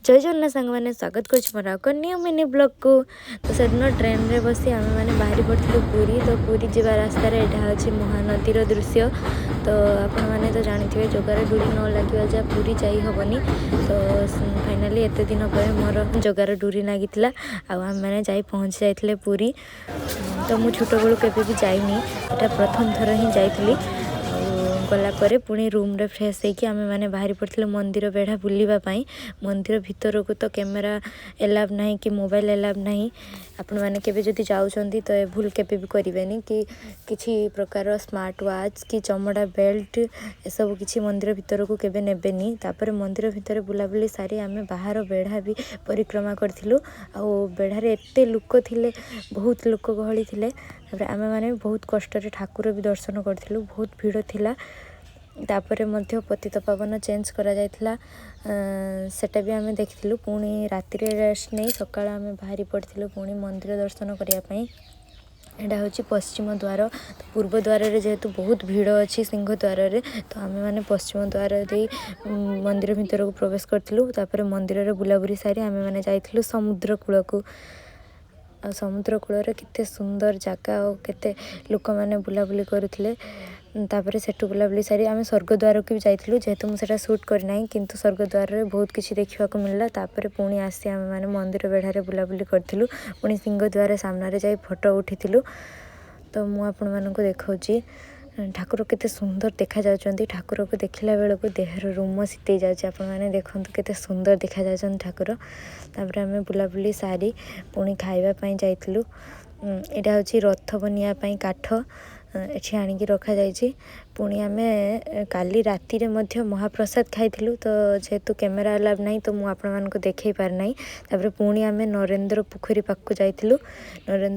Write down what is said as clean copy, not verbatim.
जय जगन्नाथ सांग मैंने स्वागत कर मिनी ब्लॉग को। तो सेदिन ट्रेन रे बसी आम मैंने बाहरी पड़ू पुरी। तो पुरी जा रास्तार यहाँ हूँ महानदीर दृश्य। तो आपण मैंने तो जानते जगार डोरी न लगे जा पुरी जाई हेनी। तो फाइनाली एत दिन पर मोर जगार डोरी लगी आम मैंने जा पहुँची जाते पुरी। तो मुझे छोट बेलू के जाइनी, यहाँ प्रथम थर ही जाइली। गलापर पुणी रूम रे फ्रेश होकर आम मैंने बाहरी पड़े मंदिर बेढ़ा बुलवाई। मंदिर भितर को तो कैमेरा एलाव ना कि मोबाइल एलाव ना। आपण मैंने केबे जदि जाउछंती तो भूल केबे भी करेनि कि किसी प्रकार स्मार्ट वॉच कि चमड़ा बेल्ट ए सब किसी मंदिर भितर को केबे नेबेनी। तापर मंदिर भितर बुलाबुली सारी आम बाहर बेढ़ा भी परिक्रमा करथिलु। आ बेढ़ार एते लोक थिले, बहुत लोक गहली थिले। तापर आम मैंने बहुत कष्ट ठाकुर भी दर्शन करथिलु, बहुत भीड़ थिला। तापर मध्य पतित पावन चेंज करा जायथिला, सेटा भी आम देखिलु। पुणी राति रेस्ट नहीं सकाळ आम बाहरी पड़थिलु पुणी मंदिर दर्शन करने। यहाँ हूँ पश्चिम द्वार। तो पूर्व द्वार जेहेतु बहुत भीड़ अच्छी सिंह द्वार रे, तो आम मैंने पश्चिम द्वार दे मंदिर भितर को प्रवेश करूँ। तापर मंदिर बुलाबुली सारी आम मैंने जाइलु समुद्र कूल को। समुद्र कूल केते सुंदर जगह और केते लोक मैंने बुलाबुली करुले। तापर सेठू बुलाबुली सारी आम स्वर्गद्वार को भी जाइलु, जेहेतु मुझे शूट करना किंतु स्वर्गद्वार रे बहुत किसी देखा मिलला। तापर पुणी आसी आम मैंने मंदिर बेढ़ारे बुलाबुली करूँ। पुणी सिंहद्वार सामने जा फोटो उठीलु। तो मुझे देखा ठाकुर केते सुंदर देखा जाउछंती। ठाकुर को देखला बेल को देहर रूम शीतई जाने देखु केते सुंदर देखा जाउछंती ठाकुर। तापर आम बुलाबुली सारी पुणी खाइबापी जाइलु। यहाँ हूँ रथ बनिया काठ एठी आनिकी रखा जाइछि। पुणी आम काली राति रे मध्य महाप्रसाद खाइलु। तो जेहेतु कैमेरा अलाव नहीं तो मुझे देखई पार नहीं। तापर पुणी आम नरेंद्र पोखरी पाखु जाइलु। नरेंद्र